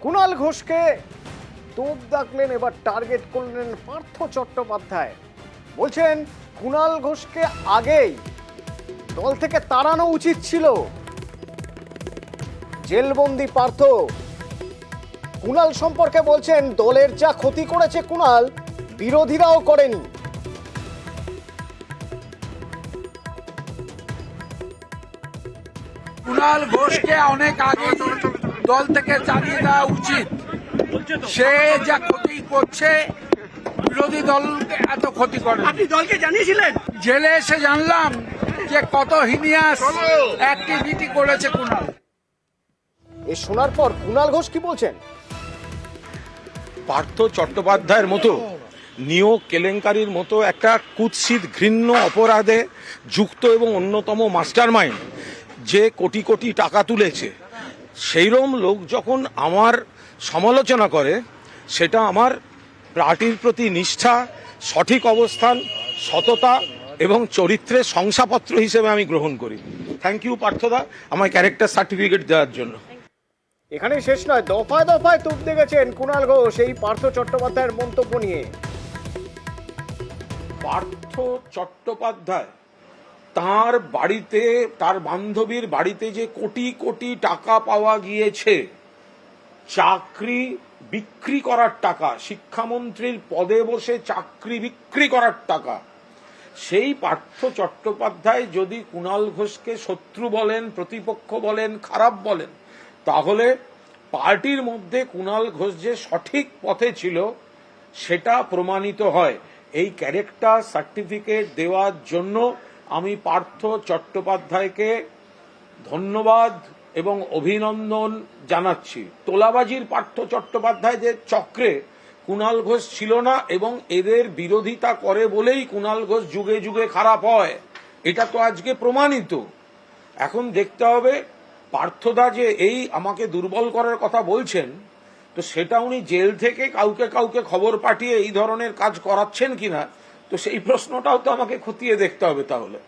কুণাল ঘোষকে তোপ দাগলেন, এবার টার্গেট করলেন পার্থ চট্টোপাধ্যায়। বলছেন কুণাল ঘোষকে আগেই দল থেকে তাড়ানো উচিত ছিল। জেলবন্দি পার্থ কুণাল সম্পর্কে বলছেন, দলের যা ক্ষতি করেছে কুণাল, বিরোধীরাও করেনি। কুণাল ঘোষকে অনেক আগে দল থেকে তাড়িয়ে দেওয়া উচিত। সে যা ক্ষতি করছে, বিরোধী দলকে এত ক্ষতি করে। আপনি দলকে জানিয়েছিলেন? জেলে এসে জানলাম যে কত হিনিয়াস অ্যাক্টিভিটি করেছে কুণাল। এ শোনার পর কুণাল ঘোষ কি বলছেন? পার্থ চট্টোপাধ্যায়ের মতো নিয়োগ কেলেঙ্কারির মতো একটা কুৎসিত ঘৃণ্য অপরাধে যুক্ত এবং অন্যতম মাস্টারমাইন্ড যে কোটি কোটি টাকা তুলেছে, সেইরকম লোক যখন আমার সমালোচনা করে, সেটা আমার পার্টির প্রতি নিষ্ঠা, সঠিক অবস্থান, সততা এবং চরিত্রের শংসাপত্র হিসেবে আমি গ্রহণ করি। থ্যাংক ইউ পার্থদা আমায় ক্যারেক্টার সার্টিফিকেট দেওয়ার জন্য। এখানেই শেষ নয়, দফায় দফায় তুপ দেখেছেন কুণাল ঘোষ এই পার্থ চট্টোপাধ্যায়ের মন্তব্য নিয়ে। পার্থ চট্টোপাধ্যায় তার বাড়িতে, তার বান্ধবীর বাড়িতে যে কোটি কোটি টাকা পাওয়া গিয়েছে, চাকরি বিক্রি করার টাকা, শিক্ষামন্ত্রীর পদে বসে চাকরি বিক্রি করার টাকা, সেই পার্থ চট্টোপাধ্যায় যদি কুণাল ঘোষকে শত্রু বলেন, প্রতিপক্ষ বলেন, খারাপ বলেন, তাহলে পার্টির মধ্যে কুণাল ঘোষ যে সঠিক পথে ছিল সেটা প্রমাণিত হয়। এই ক্যারেক্টার সার্টিফিকেট দেওয়ার জন্য আমি পার্থ চট্টোপাধ্যায়কে ধন্যবাদ এবং অভিনন্দন জানাচ্ছি। তোলাবাজির পার্থ চট্টোপাধ্যায়দের চক্রে কুণাল ঘোষ ছিল না এবং এদের বিরোধিতা করে বলেই কুণাল ঘোষ যুগে যুগে খারাপ হয়। এটা তো আজকে প্রমাণিত। এখন দেখতে হবে পার্থদা যে এই আমাকে দুর্বল করার কথা বলছেন, তো সেটা উনি জেল থেকে কাউকে কাউকে খবর পাঠিয়ে এই ধরনের কাজ করাচ্ছেন কিনা, তো সেই প্রশ্নটাও তো আমাকে খতিয়ে দেখতে হবে তাহলে।